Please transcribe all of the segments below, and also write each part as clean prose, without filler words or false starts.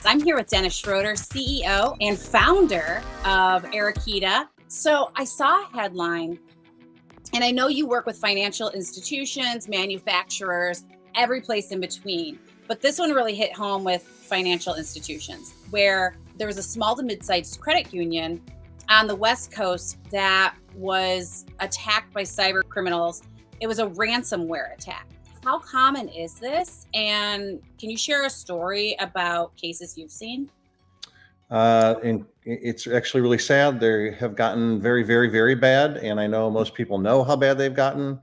I'm here with Dennis Schroeder, CEO and founder of Arakyta. So I saw a headline, and I know you work with financial institutions, manufacturers, every place in between. But this one really hit home with financial institutions, where there was a small to mid-sized credit union on the West Coast that was attacked by cyber criminals. It was a ransomware attack. How common is this? And can you share a story about cases you've seen? And it's actually really sad. They have gotten very, very, very bad. And I know most people know how bad they've gotten.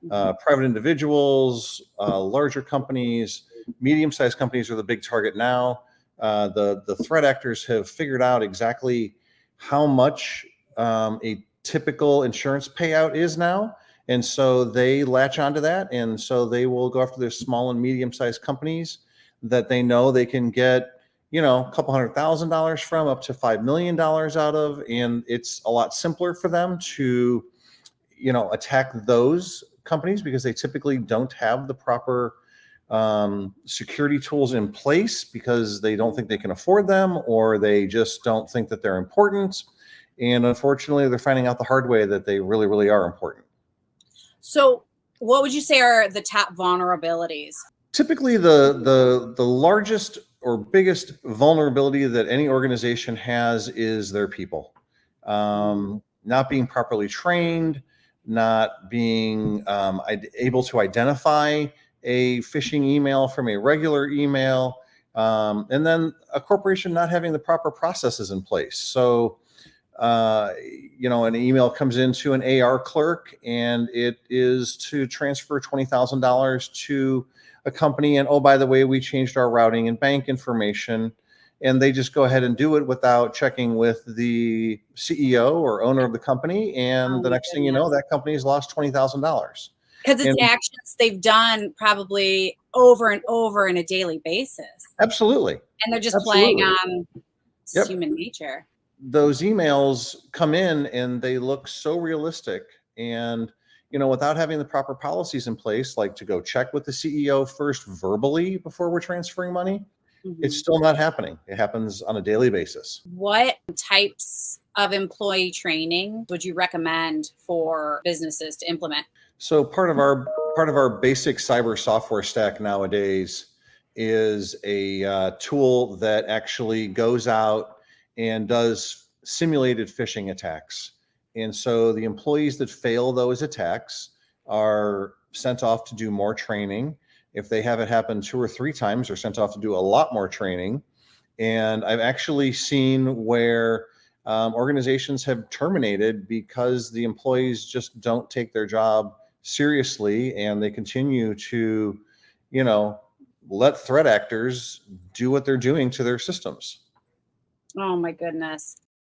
Private individuals, larger companies, medium-sized companies are the big target now. The threat actors have figured out exactly how much a typical insurance payout is now. And so they latch onto that. And so they will go after their small and medium-sized companies that they know they can get, a couple $100,000 from, up to $5 million out of. And it's a lot simpler for them to, attack those companies because they typically don't have the proper security tools in place because they don't think they can afford them, or they just don't think that they're important. And unfortunately, they're finding out the hard way that they really, really are important. So what would you say are the top vulnerabilities? Typically, the largest or biggest vulnerability that any organization has is their people. Not being properly trained, not being able to identify a phishing email from a regular email, and then a corporation not having the proper processes in place. So, an email comes into an AR clerk and it is to transfer $20,000 to a company. And, oh, by the way, we changed our routing and bank information. And they just go ahead and do it without checking with the CEO or owner of the company. And the next thing you know, that company's lost $20,000. Because it's actions they've done probably over and over on a daily basis. Absolutely. And they're just playing on human nature. Those emails come in and they look so realistic. And, without having the proper policies in place, like to go check with the CEO first verbally before we're transferring money, it's still not happening. It happens on a daily basis. What types of employee training would you recommend for businesses to implement? So part of our basic cyber software stack nowadays is a tool that actually goes out and does simulated phishing attacks. And so the employees that fail those attacks are sent off to do more training. If they have it happen 2 or 3 times, they're sent off to do a lot more training. And I've actually seen where organizations have terminated because the employees just don't take their job seriously, and they continue to, let threat actors do what they're doing to their systems. Oh my goodness.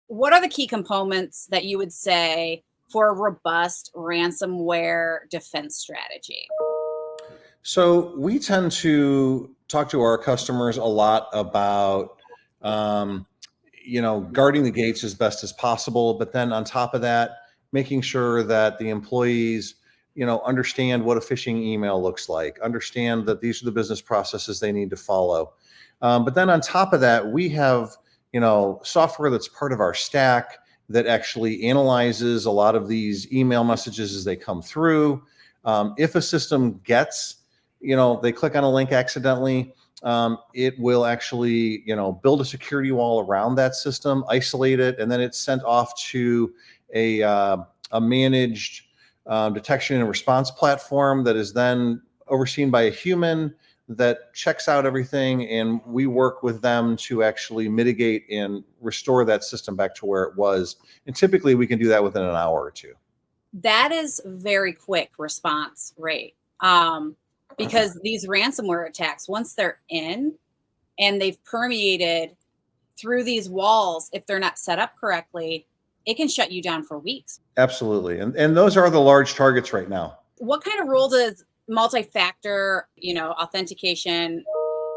What are the key components that you would say for a robust ransomware defense strategy? So we tend to talk to our customers a lot about, guarding the gates as best as possible. But then on top of that, making sure that the employees, understand what a phishing email looks like, understand that these are the business processes they need to follow. But then on top of that, we have, software that's part of our stack that actually analyzes a lot of these email messages as they come through. If a system gets, they click on a link accidentally, it will actually, build a security wall around that system, isolate it, and then it's sent off to a managed detection and response platform that is then overseen by a human that checks out everything, and we work with them to actually mitigate and restore that system back to where it was. And typically we can do that within an hour or 2. That is very quick response rate. Because these ransomware attacks, once they're in and they've permeated through these walls, if they're not set up correctly, it can shut you down for weeks. Absolutely. And those are the large targets right now. What kind of role does multi-factor, authentication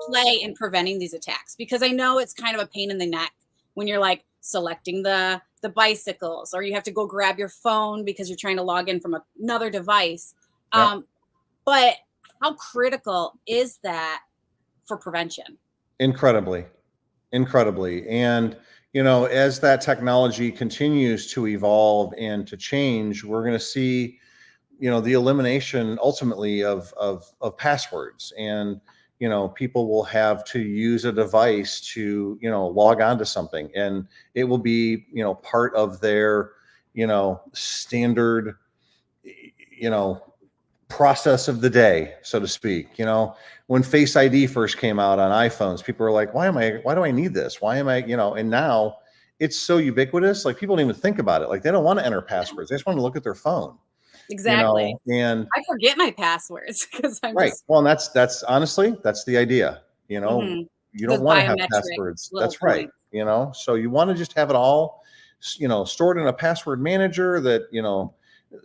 play in preventing these attacks? Because I know it's kind of a pain in the neck when you're like selecting the bicycles, or you have to go grab your phone because you're trying to log in from another device. But how critical is that for prevention? Incredibly. incredibly. And, as that technology continues to evolve and to change, we're going to see, the elimination ultimately of passwords. And, people will have to use a device to, log on to something, and it will be, part of their, standard, you know, process of the day, so to speak. When Face ID first came out on iPhones, people were like, why do I need this? Why am I, and now it's so ubiquitous. Like, people don't even think about it. Like, they don't want to enter passwords. They just want to look at their phone, Exactly. and I forget my passwords because I'm right. just Well, and that's honestly, that's the idea. mhm. You don't Those want to have biometric passwords. little That's right. points. So you want to just have it all, stored in a password manager that,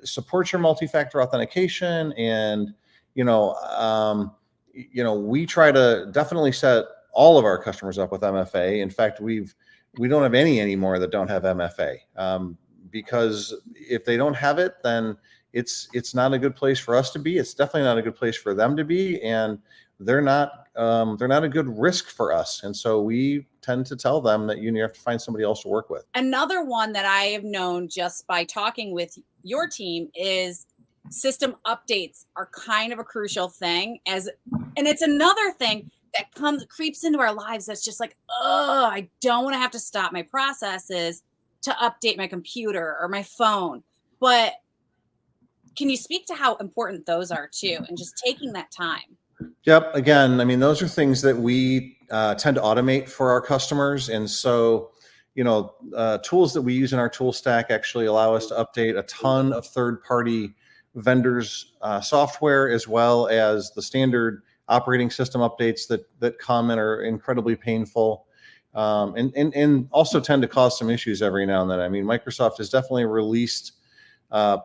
supports your multi-factor authentication. And, we try to definitely set all of our customers up with MFA. In fact, we don't have any anymore that don't have MFA, because if they don't have it, then it's not a good place for us to be. It's definitely not a good place for them to be, and they're not a good risk for us. And so we tend to tell them that you have to find somebody else to work with. Another one that I have known just by talking with your team is system updates are kind of a crucial thing, and it's another thing that creeps into our lives that's just like, oh, I don't want to have to stop my processes to update my computer or my phone. But can you speak to how important those are too, and just taking that time? Yep. Again, I mean, those are things that we tend to automate for our customers. And so, tools that we use in our tool stack actually allow us to update a ton of third-party vendors' software, as well as the standard operating system updates that come and are incredibly painful, and also tend to cause some issues every now and then. I mean, Microsoft has definitely released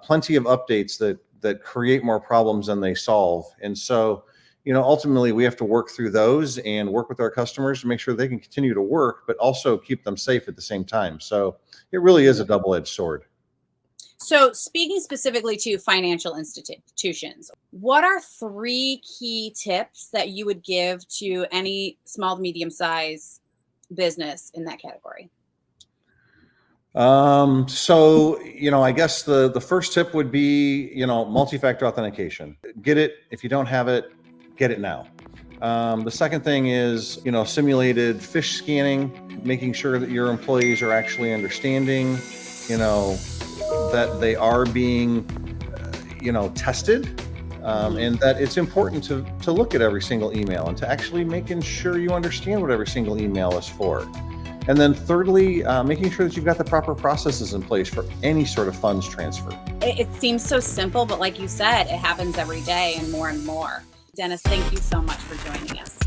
plenty of updates that create more problems than they solve. And so, ultimately we have to work through those and work with our customers to make sure they can continue to work, but also keep them safe at the same time. So it really is a double-edged sword. So speaking specifically to financial institutions, what are 3 key tips that you would give to any small to medium size business in that category? So, I guess the first tip would be, multi-factor authentication. Get it. If you don't have it, get it now. The second thing is, simulated phish scanning, making sure that your employees are actually understanding, that they are being, tested, and that it's important to look at every single email and to actually making sure you understand what every single email is for. And then thirdly, making sure that you've got the proper processes in place for any sort of funds transfer. It seems so simple, but like you said, it happens every day and more and more. Dennis, thank you so much for joining us.